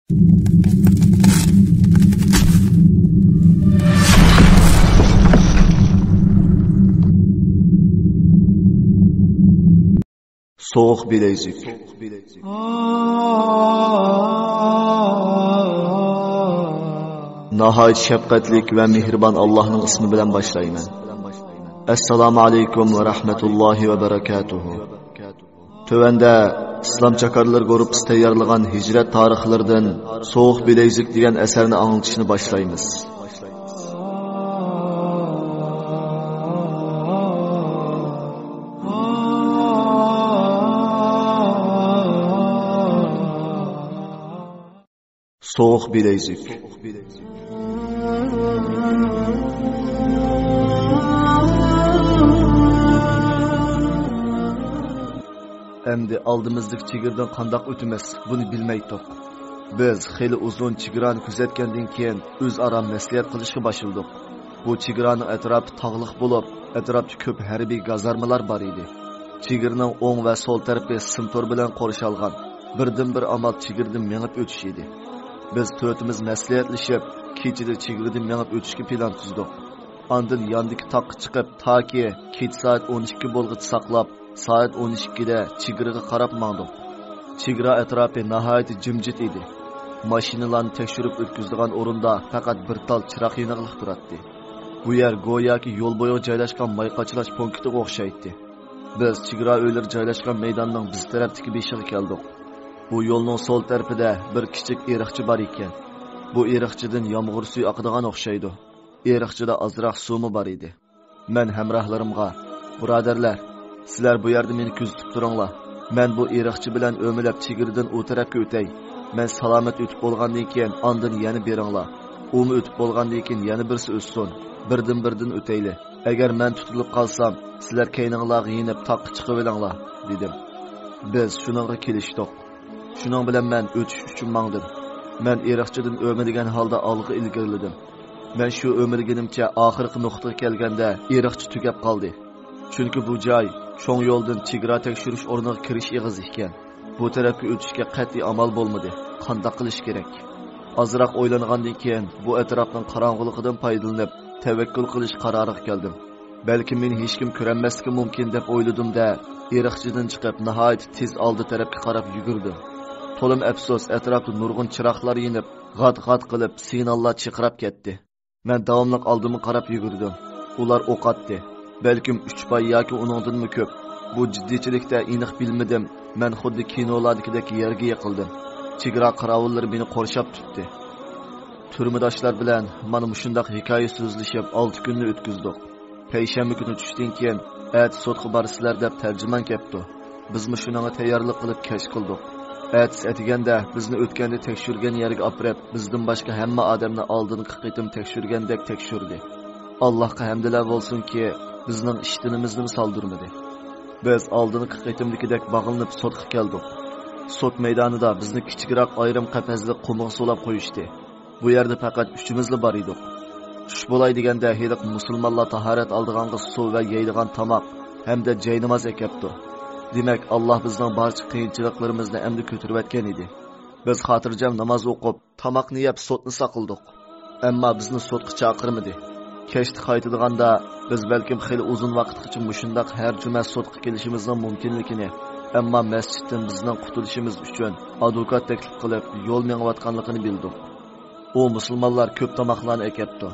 Soğuk bilezik. Nahayet şefkatlik ve mihriban Allah'ın ismi bilen başlayman. Esselamu aleykum ve rahmetullahi ve berekatuhu. Tövende İslam çakarlar grupsi tayyorlagan hicret tarixlaridan Soğuk bilezik degan eserini anlatışını başlaymiz. Soğuk bilezik. Endi aldımızdaki chigirdan qandaq ötümez, bunu bilmeydik. Biz xeyli uzun chigirani kuzatgandan keyin o'zaro maslahat qilishga başladik. Bu chigirani etrafı tog'liq bo'lib, etrafda ko'p harbiy gazarmalar bor edi. Chigirning o'ng va so'l tarafi simtor bilan qo'rishalgan. Birdan-bir amal chigirdan mengib o'tish edi. Biz to'rtimiz maslahatlashib, kechida chigirdan mengib o'tishga plan tuzdik. Andin yandagi taqqa chiqib, toki kech soat 12 bo'lg'ich saqlab, soat 12da chigirga qarab mangdik. Chigir atrofi nihoyat jimjit edi. Mashinalarni tekshirib o'tkazadigan o'rinda faqat bir tal chiroq yoniliq turardi. Bu yer go'yoki yo'l bo'yi joylashgan mayqachlash punktiga o'xshaydi. Biz chigir o'ylari joylashgan maydonning biz tarafdagi beshiga keldik. Bu yo'lning so'l tarafida bir kichik eriqchi bor ekan. Bu eriqchidan yomg'ir suvi oqadigan o'xshaydi. Eriqchida ozroq suvmi bor edi. Men hamrohlarimga, birodarlar, sizlar bu yerda meni kuzatib turinglar. Men bu eriqchi bilan o'milab chigirdan u tarafga o'tay. Men salomat o'tib bo'lgandan keyin ondan yana beringlar. Umi o'tib bo'lgandan keyin yana birsi o'tsin. Birdan o'tayli. Agar men tutilib qolsam, sizlar keyninglarga yinib taqqa chiqib olinglar, dedim. Biz shuningga kelishdik. Shuning bilan men o'tish uchun mangdim. Men eriqchidan o'milgan holda olg'a ilgirladim. Men shu o'milganimcha oxirgi nuqtaga kelganda eriqchi tugab qoldi. Chunki bu joy cho'ng yo'ldan chegara tekshirish o'rniga kirish eg'iz ekan. Bu tarafga o'tishga qat'iy amal bo'lmadi. Qanday qilish kerak? Ozroq o'ylangandan keyin bu atrofning qorong'uligidan foydalanib, tavakkul qilish qaroriga keldim. Balki meni hech kim ko'rmasligi mumkin deb o'yladim-da, eriqchidan chiqib nihoyat tez oldi tarafga qarab yugurdim. To'lim afsus, atrofda nurg'un chiroqlar yonib, g'at-g'at qilib, signallar chiqarib ketdi. Men davomli oldimga qarab yugurdim. Ular o'q atdi. Balkim 3 pay yoki uningdanmi ko'p. Bu jiddiychilikda aniq bilmadim. Men xuddi kinolardagidek yerga yiqildim. Chegara qaravullari meni qorshab tutdi. Turmudoshlar bilan mana shunday hikoya so'zlashib 6 kunni o'tkazdik. Payshanba kuni tushdan keyin "At sotga borsizlar" deb tarjimon kepti. Bizmi shunga tayyorlik qilib kech qildik. At atiganda bizni o'tganda tekshirgan yerga olib, bizdan boshqa hamma odamni oldingi qitim tekshirgandek tekshirdi. Allohga hamdlar bo'lsin-ki, bizning ishtinimizni soldirmadi. Biz oldingi qitimdagidek bog'lanib sotga keldik. Sot maydonida bizni kichikroq ayrim qafasli qumga solab qo'yishdi. Bu yerda faqat uchimizli bor edik. Tush bo'lay deganda heliq musulmonlar tahorat oldiganga suv va yeydigan tomoq hamda joy namoz ekapti. Demak, Alloh bizning barcha qiyinchiliklarimizni endi ko'tarib o'tgan edi. Biz xotirjam namoz o'qib, tomoqni yeb sotni saqildik. Ammo bizni sotga chaqirmadi. Kechda qaytadiğanda biz balkim xeyli uzun vaqtgacha mushundaq har juma sotga kelishimizning mumkinligini, ammo masjiddan bizning qutulishimiz uchun advokat taklif qilib, yo'l mengayotganligini bildik. U musulmonlar ko'p tomoqlarni ekapti.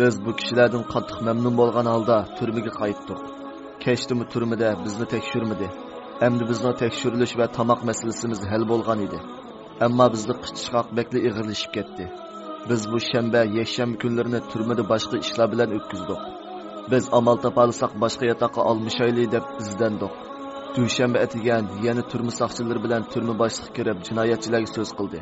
Biz bu kishilardan qattiq mamnun bo'lgan holda turmaga qaytdik. Kechdimi turmada bizni tekshirmadi. Endi bizni tekshirilish va tomoq masalasimiz hal bo'lgan edi. Ammo bizni qichqoq bekli ig'irlashib ketdi. Biz bu shanba, yakshanba kunlarini turmada boshqa ishlar bilan o'tkazdik. Biz amal topalsak boshqa yotoqqa olmishayli deb izdandik. Dushanba atigan yana turma soqchilari bilan turma boshliq kirib jinoyatchilarga so'z qildi.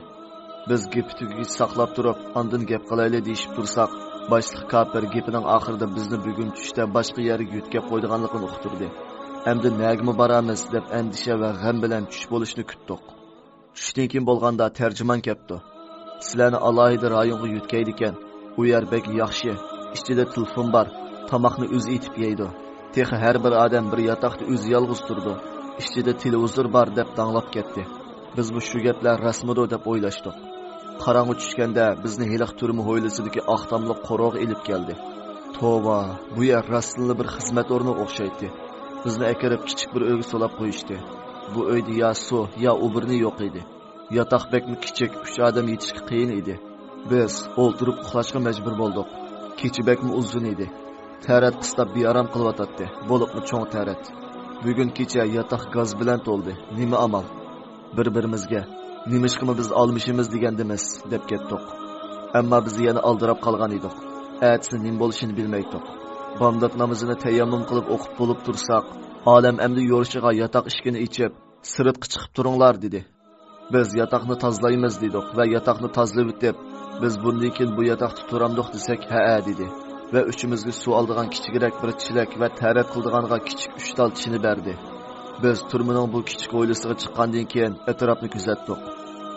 Biz gapitugiga saqlab turib, ondan gap qilayli deyishib tursak, boshliq kafir gapining oxirida bizni bugun tushda boshqa yerga yutkab qo'ydiganligini uqtirdi. Endi nagmi boramiz deb andisha va g'am bilan tush bo'lishni kutdik. Tushdan keyin bo'lganda tarjimon keldi. Sizlarni alohida rayonga yutkaydi ekan. U yer bek yaxshi, ichida telefon bor, tomoqni o'zi etib yeydi. Texi har bir odam bir yotoqda o'zi yolg'iz turdi. Ichida televizor bor deb danglab ketdi. Biz bu shu gaplar rasmidi deb o'ylashdik. Qarang'i tushganda bizni heliq turmi hovlisidagi oqtamliq qo'rg'oq elib keldi. Tova, bu yer rostli bir xizmat o'rni o'xshaydi. Bizni akirib kichik bir uyga solab qo'yishdi. Bu uyda ya suv, ya o'birni yo'q edi. Yotoq bekmi kichik, 3 odam yetishga qiyin edi. Biz o'ltirib uxlashga majbur bo'ldik. Kechi bekmi uzun edi. Tarat qistab bearam qilyotdi. Bo'libmi cho'ng tarat. Bugun kecha yotoq gaz bilan to'ldi. Nima amal? Bir-birimizga nimishqimi biz olmishimiz degandimiz deb ketdik. Ammo biz yana aldirab qolgan edik. Atsi nim bo'lishini bilmaydik. Bomdod namozini tayammum qilib o'qib bo'lib tursak, olam endi yo'rishiga yotoq ishkini ichib, sirtqa chiqib turinglar dedi. Biz yotoqni tozalaymiz dedik va yotoqni tozalab o'tib, biz bundan keyin bu yotoqda turamdiq desak, ha dedi. Va uchimizga suv oldigan kichikroq bir chelak va tarat qildiganga kichik 3 tal chini berdi. Biz turmining bu kichik hovlisiga chiqqandan keyin atrofni kuzatdik.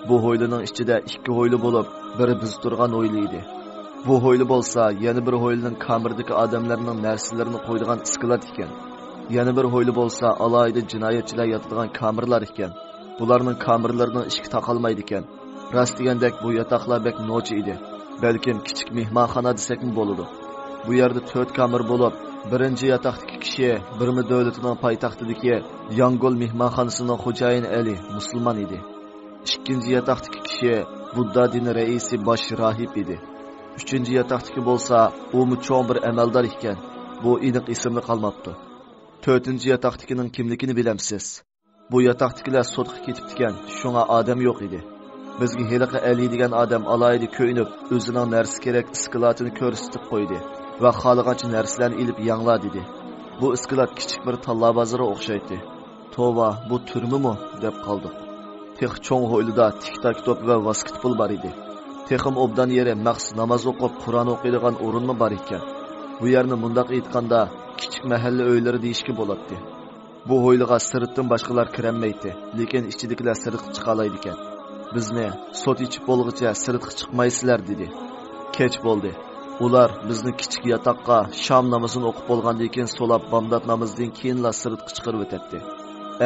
Bu hovlining ichida 2 hovli bo'lib, biri biz turgan hovli edi. Bu hovli bo'lsa, yana bir hovlining kamirdagi odamlarning narsalarini qo'ydigan iskilat ekan. Yana bir hovli bo'lsa, alayda jinoyatchilar yotadigan kamirlar ekan. Bularning kamirlarining ishki taqalmaydi ekan. Rost degandek bu yotoqlar bek nochi edi. Balkim kichik mehmonxona desakmi bo'ladi. Bu yerda 4 kamir bo'lib, birinchi yotoqdagi kishi birmi davlatining poytaxtidagi Yangol mehmonxonasining xo'jayini Ali musulmon edi. Ikkinchi yotoqdagi kishi Budda dini raisi bosh rohib edi. Uchinchi yotoqdagi bo'lsa, u cho'ng bir amaldor ekan. Bu aniq ismli qolmabdi. To'rtinchi yotoqdagining kimligini bilamsiz? Bu yotoqdagilar sotga ketibdi ekan, shunga odam yo'q edi. Bizga heliqi Ali degan odam alayda ko'yinib, o'zining narsa kerak iskilatini ko'rsatib qo'ydi va xohlagancha narsalarni ilib yangla dedi. Bu iskilat kichik bir talla bozori o'xshaydi. Tova, bu turmimi deb qoldik. Tex cho'ng hovlida tik-tak top va basketbol bor edi. Texim obdan yeri maxsus namoz o'qib, Qur'on o'qiydigan o'rinmi bor ekan. Bu yerni mundaq aytganda kichik mahalla uylari deyishga bo'ladi. Bu hovliga sirtdan boshqalar kirolmaydi, lekin ichidagilar sirtga chiqa oladi ekan. Bizni sot ichib bo'lguncha sirtga chiqmaysizlar dedi. Kech bo'ldi. Ular bizni kichik yotoqqa shom namozini o'qib bo'lgandan keyin solab bomdod namozidan keyinla sirtga chiqarib o'tdi.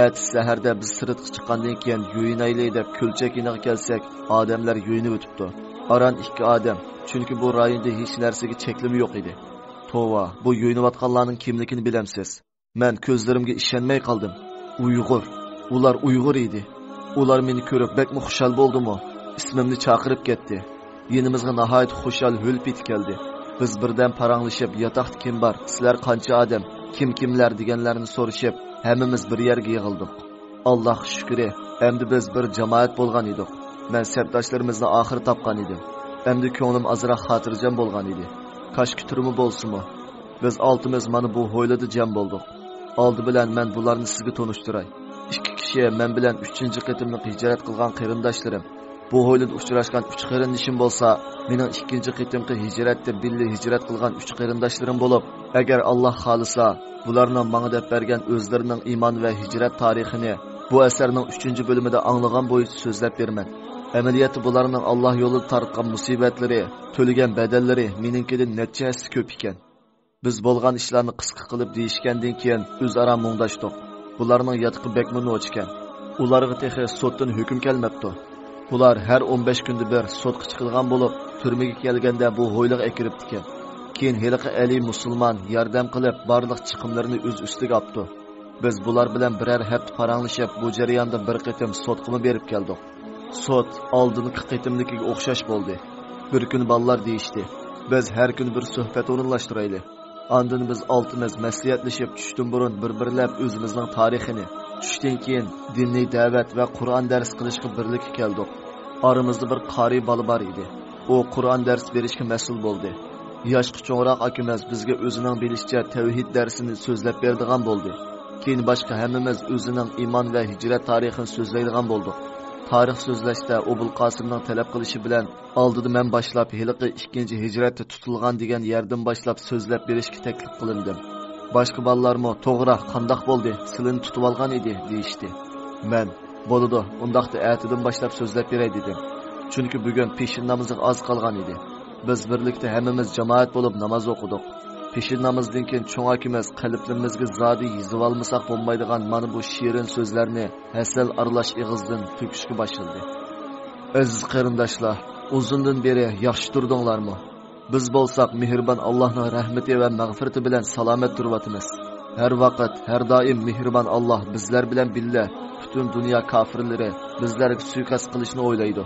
Ertasi saharda biz sirtga chiqqandan keyin yuyinayli deb ko'lchak iniga kelsak, odamlar yuyinib o'tibdi. Aran 2 odam, chunki bu rayonda hech narsaga cheklimi yo'q edi. Tova, bu yuyinayotganlarning kimligini bilamsiz? Men ko'zlarimga ishonmay qoldim. Uyg'ur. Ular Uyg'ur edi. Ular meni ko'rib bakmi xushal bo'ldimi? Ismimni chaqirib ketdi. Yenimizga nihoyat xushal hulpit keldi. Biz birdan paranglashib, yotoqda kim bor? Sizlar qancha odam? Kimlar deganlarni so'rashib, hammamiz bir yerga yig'ildik. Alloh shukri, endi biz bir jamoat bo'lgan edik. Men sabdoshlarimizni oxir topgan edim. Endi ko'nglim azroq xotirjam bo'lgan edi. Qashki turmi bo'lsinmi? Biz oltimiz mana bu hovlida jam bo'ldik. Oldi bilan men bularni sizga tanishtiray. 2 kishi men bilan 3-qitimni hijrat qilgan qarindoshlarim. Bu hovlida uchrashgan 3 qarindishim bo'lsa, mening 2-qitimga hijratda birga hijrat qilgan 3 qarindoshlarim bo'lib, agar Alloh xolisa, bularning menga deb bergan o'zlarining iymon va hijrat tarixini bu asarning 3-bo'limida anglagan bo'yicha so'zlab beraman. Amaliyotda bularning Alloh yo'lida tortgan musibatlari, to'lagan badallari meningkidan nechasi ko'p ekan. Biz bo'lgan ishlarni qisqa qilib deyishgandan keyin o'zaro mungdashdik. Bularning yotqi bekmi noch ekan. Ularga texi sotdan hukm kelmabdi. Ular har 15 kunda bir sotga chiqilgan bo'lib, turmaga kelganda bu hovliga akiribdi ekan. Keyin heliqi Ali musulmon yordam qilib, barliq chiqimlarini o'z ustiga olibdi. Biz bular bilan birer hafta paranglashib, bu jarayonda bir qitim sotqimi berib keldik. Sot oldingi qitimligiga o'xshash bo'ldi. Bir kun ballar deyishdi. Biz har kun bir suhbat o'rinlashtiraylik. Ondan biz oltimiz maslahatlashib tushdan burun bir-birlab o'zimizning tarixini, tushdan keyin diniy da'vat va Qur'on dars qilishga birlikka keldik. Aramizda bir qari bola bor edi. U Qur'on dars berishga mas'ul bo'ldi. Yoshqi cho'ngroq akamiz bizga o'zining bilishicha tavhid darsini so'zlab beradigan bo'ldi. Keyin boshqa hammamiz o'zining iymon va hijrat tarixini so'zlaydigan bo'ldik. Tarix so'zlashda Obul Qosimning talab qilishi bilan oldida men boshlab hiliqi 2-hijratda tutilgan degan yerdan boshlab so'zlab berishga taklif qilindim. Boshqa bolalarmi to'g'ri qandoq bo'ldi, silini tutib olgan edi deyishdi. Men bo'ladi, undaqda atidan boshlab so'zlab beray dedim. Chunki bugun peshin namoziga oz qolgan edi. Biz birlikda hammamiz jamoat bo'lib namoz o'qidik. Peshin namozdan keyin cho'ng akamiz qalblarimizga zodi yezib olmasak bo'lmaydigan mana bu shirin so'zlarni hasal aralash ig'izdan to'kishga boshladi. Aziz qarindoshlar, uzundan beri yaxshi turdinglarmi? Biz bo'lsak mehribon Allohning rahmati va mag'firati bilan salomat turibmiz. Har vaqt, har doim mehribon Alloh bizlar bilan billa butun dunyo kofirlari bizlarga suiqasd qilishni o'ylaydi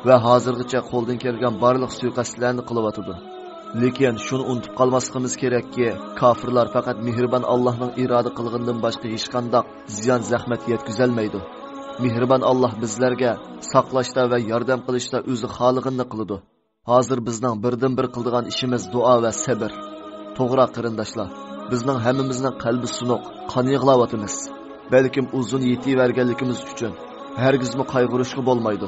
va hozirgacha qo'ldan kelgan barliq suiqasdlarni qilyotdi. Lekin shuni unutib qolmasligimiz kerakki, kofirlar faqat mehribon Allohning iroda qilganidan boshqa hech qanday ziyon zahmat yetkazolmaydi. Mehribon Alloh bizlarga saqlashda va yordam qilishda o'zi xolig'ini qiladi. Hozir bizning birdan-bir qiladigan ishimiz duo va sabr. To'g'ri qarindoshlar, bizning hammamizning qalbi sunuq, qon yig'layotimiz. Balkim uzun yetiverganligimiz uchun hargizmi qayg'urishga bo'lmaydi.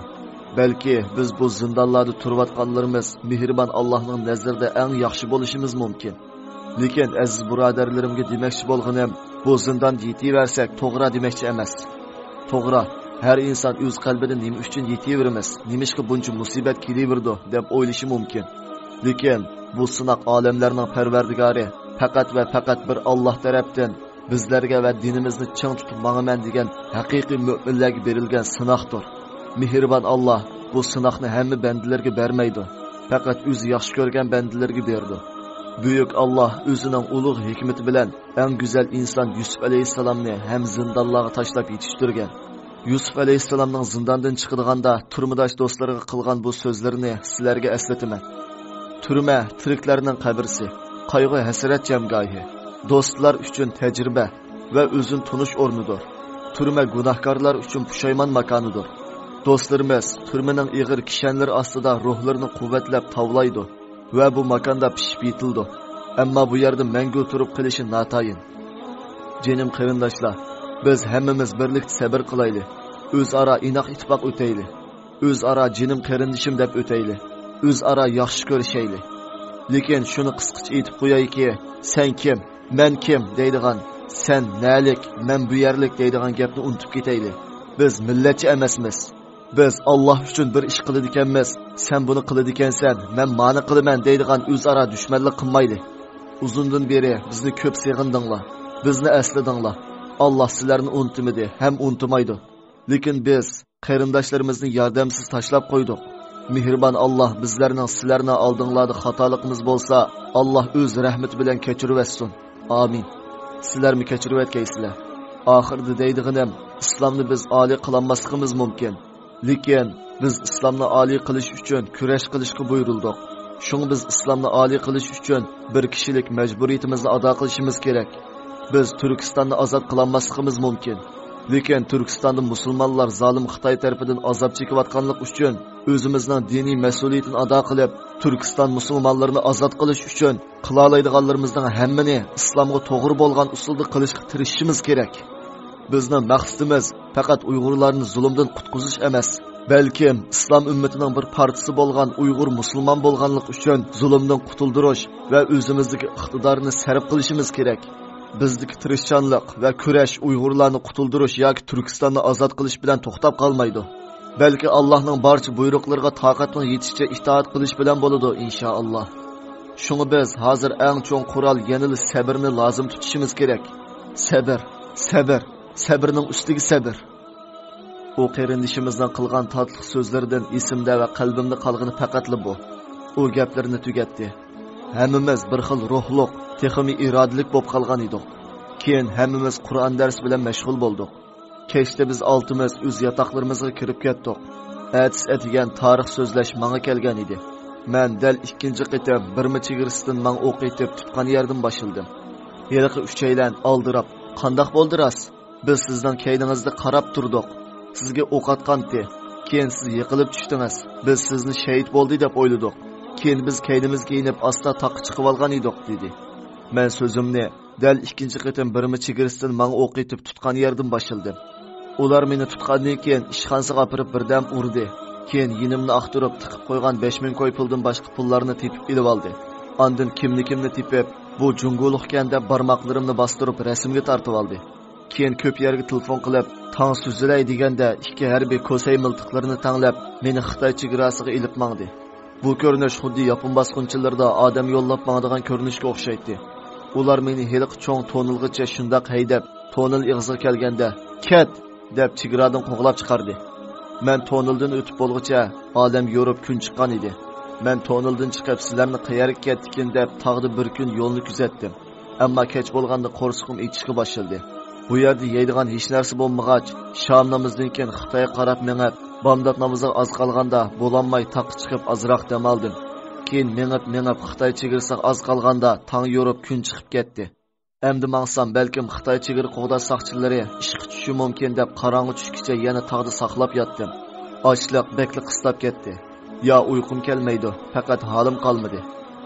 Balki biz bu zindonlarda turayotganlarimiz mehribon Allohning nazarida eng yaxshi bo'lishimiz mumkin. Lekin aziz birodarlarimga demoqchi bo'lganim, bu zindon yetiversak to'g'ri demoqchi emas. To'g'ri, har inson o'z qalbida nima uchun yetiveramiz, nimishqa buncha musibat kelaverdi deb o'ylashi mumkin. Lekin bu sinoq olamlarning parvardigori faqat va faqat bir Alloh tarafdan bizlarga va dinimizni ching tutib mangman degan haqiqiy mu'minlarga berilgan sinoqdir. Mehribon Alloh bu sinoqni hamma bandalarga bermaydi, faqat o'zi yaxshi ko'rgan bandalarga berdi. Buyuk Alloh o'zining ulug' hikmati bilan eng go'zal inson Yusuf alayhisalomni ham zindonlarga tashlab yetishtirgan. Yusuf alayhisalomning zindondan chiqadiganda turmudosh do'stlarga qilgan bu so'zlarini sizlarga eslataman. Turma tiriklarning qabrisi, qayg'u hasrat jamgohi, do'stlar uchun tajriba va o'zini tunish o'rnidir. Turma gunohkorlar uchun pushaymon makonidir. Do'stlarimiz turmaning ig'ir kishanlari ostida ruhlarini quvvatlab tavlaydi va bu makonda pishib yetildi. Ammo bu yerda mangu turib qilishi notayin. Jinim qarindoshlar, biz hammamiz birlikda sabr qilaylik. O'zaro inoq ittifoq o'taylik. O'zaro jinim qarindishim deb o'taylik. O'zaro yaxshi ko'rishaylik. Lekin shuni qisqacha aytib qo'yayki, sen kim, men kim deydigan, sen nalik, men bu yerlik deydigan gapni unutib ketaylik. Biz millatchi emasmiz. Biz Alloh uchun bir ish qiladi ekanmiz. Sen buni qiladi ekansan, men ma'ni qilaman deydigan o'zaro dushmanlik qilmaylik. Uzundan beri bizni ko'p seg'indinglar, bizni asladinglar. Alloh sizlarni unutmadi, ham unutmaydi. Lekin biz qarindoshlarimizni yordamsiz tashlab qo'ydik. Mehribon Alloh bizlarning sizlarni oldinglarda xatoligimiz bo'lsa, Alloh o'z rahmati bilan kechirversin. Amin. Sizlarmi kechirib o'tgaysizlar. Oxirda deydiganim, islomni biz oliy qilolmasligimiz mumkin. Lekin biz islomni oliy qilish uchun kurash qilishga buyurildik. Shuni biz islomni oliy qilish uchun bir kishilik majburiyatimizni ado qilishimiz kerak. Biz Turkistonni ozod qilolmasligimiz mumkin. Lekin Turkistonda musulmonlar zolim Xitoy tarafidan azob chekayotganlik uchun o'zimizning diniy mas'uliyatini ado qilib, Turkiston musulmonlarini ozod qilish uchun qila oladiganlarimizning hammani islomga to'g'ri bo'lgan usulda qilishga tirishishimiz kerak. Bizning maqsadimiz faqat Uyg'urlarni zulmdan qutqizish emas, balkim islom ummatining bir partisi bo'lgan Uyg'ur musulmon bo'lganlik uchun zulmdan qutuldirish va o'zimizdagi iqtidorni sarf qilishimiz kerak. Bizdagi tirishchanlik va kurash Uyg'urlarni qutuldirish yoki Turkistonni ozod qilish bilan to'xtab qolmaydi. Balki Allohning barcha buyruqlariga toqatning yetishicha itoat qilish bilan bo'ladi inshaalloh. Shuni biz hozir eng cho'ng qurol yanili sabrni lozim tutishimiz kerak. Sabr, sabr, sabrning ustiga sabr. U qarindishimizdan qilgan tatliq so'zlaridan esimda va qalbimda qolgani faqatli bu. U gaplarni tugatdi. Hammamiz bir xil ruhliq, texmi irodalik bo'lib qolgan edik. Keyin hammamiz Qur'on darsi bilan mashg'ul bo'ldik. Kechda biz oltimiz o'z yotoqlarimizga kirib ketdik. Atis etigan tarix so'zlash menga kelgan edi. Men dal ikkinchi qitim birma chegirisidan men o'q etib tutgan yerdan boshildim. Yeriqi uchaylan oldirab, "Qandoq bo'ldiras? Biz sizdan keyningizda qarab turdik. Sizga o'q atqanti. Keyin siz yiqilib tushdingiz. Biz sizni shahid bo'ldi deb o'yladik. Keyin biz keynimizga inib asta taqqa chiqib olgan edik" dedi. Men so'zimni dal ikkinchi qitim birma chegirisidan men o'q etib tutgan yerdan boshildim. Ular meni tutgandan keyin ishxonasiga olib birdam urdi. Keyin yinimni aqtirib tiqib qo'ygan 5000 ko'y puldan boshqa pullarni tepib ilib oldi. Ondan kimni tepib, bu junguliqkan deb barmoqlarimni bostirib rasmga tortib oldi. Keyin ko'p yerga telefon qilib, "Tang suzilay" deganda ikki harbiy ko'say miltiqlarini tanglab, meni Xitoy chegarasiga ilib mangdi. Bu ko'rinish xuddi yapon bosqinchilarda odam yo'llab mangdigan ko'rinishga o'xshaydi. Ular meni heliq cho'ng tonilgacha shundoq haydab, tonil ig'ziga kelganda, "Ket!" deb chegaradan qo'g'lab chiqardi. Men tonildan o'tib bo'lguncha odam yorib kun chiqqan edi. Men tonildan chiqib sizlarni qayerga ketdikin deb tog'da bir kun yo'lni kuzatdim. Ammo kech bo'lganda qo'rsiqim ichishga boshladi. Bu yerda yeydigan hech narsa bo'lmag'ach, shom namozdan keyin Xitoyga qarab mengib, bomdod namoziga oz qolganda bo'lanmay taqqa chiqib azroq dam oldim. Keyin mengib Xitoy chegarasiga oz qolganda tong yorib kun chiqib ketdi. Endi mangsam balkim Xitoy chegara qo'g'da soqchilari ishga tushishi mumkin deb qorong'i tushgacha yana tog'da saqlab yotdim. Ochliq bekli qistab ketdi. Ya uyqum kelmaydi, faqat halim qolmadi.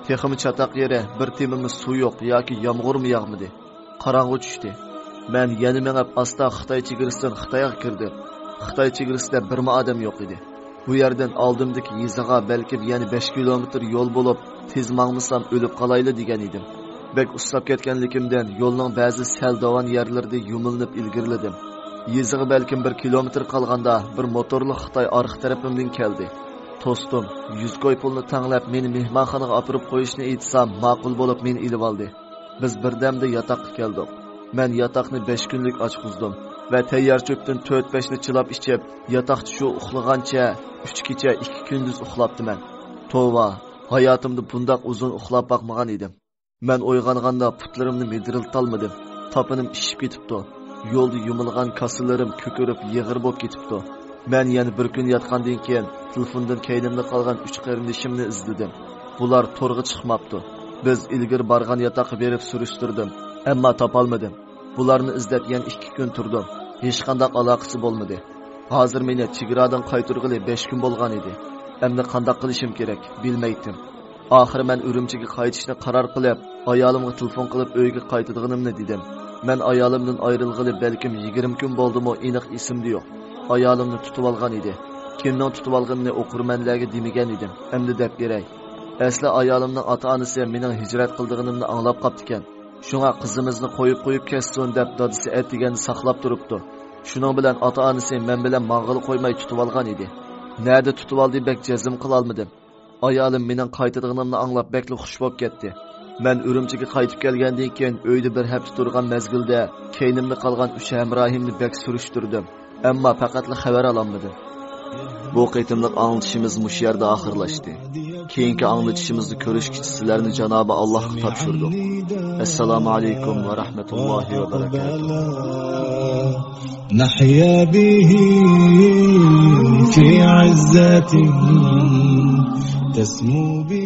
Texim chataq yeri bir temimiz suv yo'q yoki yomg'irmi yog'madi. Qorong'i tushdi. Men yana mengib asta Xitoy chegarasidan Xitoyga kirdim. Xitoy chegarasida birma odam yo'q edi. Bu yerdan oldimdagi yiziga balkim yana 5 kilometr yo'l bo'lib, tez mangmasam o'lib qolayli degan edim. Bek ustab ketganligimdan yo'lning ba'zi sal davan yerlarida yumilinib ilgirladim. Yiziga balkim 1 kilometr qolganda bir motorli Xitoy orqa tarafimdan keldi. Dostum, 100 koy pulni tanglab meni mehmonxonaga olib qo'yishni aytsam, ma'qul bo'lib meni ilib oldi. Biz birdamda yotoqqa keldik. Men yotoqni 5 kunlik ochqizdim va tayyor cho'pdan 4-5 ni chilab ichib, yotoqda shu uxlagancha 3 kecha 2 kunduz uxlabdiman. Tova, hayotimda bundoq uzun uxlab boqmagan edim. Men uyg'onganda putlarimni midriltolmadim. Topinim ishib ketibdi. Yo'lda yumilgan kasalarim ko'kirib yig'ir bo'lib ketibdi. Men yana bir kun yotgandan keyin telefondan kaynimda qolgan 3 qarindishimni izladim. Bular to'rga chiqmabdi. Biz ilgir borgan yotoqqa berib surishtirdim, ammo topolmadim. Bularni izlab yana 2 kun turdim. Hech qanday aloqasi bo'lmadi. Hozir meni chegaradan qaytarg'ili 5 kun bo'lgan edi. Endi qanday qilishim kerak, bilmaydim. Oxiri men Urumchiga qaytishni qaror qilib, ayolimga telefon qilib uyga qaytadiganimni dedim. Men ayolimdan ayrilg'ili balkim 20 kun bo'ldimi, aniq esimda yo'q. Ayolimni tutib olgan edi. Kimning tutib olganini o'qirmanlarga demagan edim. Endi deb beray. Asli ayolimning ota-onasi mening hijrat qilganimni anglab qopti ekan. Shunga qizimizni qo'yib kessin deb dadisi aytganini saqlab turibdi. Shuning bilan ota-onasi men bilan mang'il qo'ymay tutib olgan edi. Nerede tutib oldi bek jazm qila olmadim. Ayolim mening qaytadiganimni anglab bekli xush bo'lib ketdi. Men Urumchiga qaytib kelgandan keyin uyda bir hafta turgan mezgilda keynimda qolgan 3 hamrohimni bek surishtirdim. Ammo faqatli xabar ololmadim. Bu qitimliq anglitishimiz mush yerda oxirlashdi. Keyingi anglitishimizni ko'rishgacha sizlarni Janobi Allohga topshirdim. Assalomu alaykum va rahmatullohi va barakatuh. Nahya bihi fi izzatin tasmu bi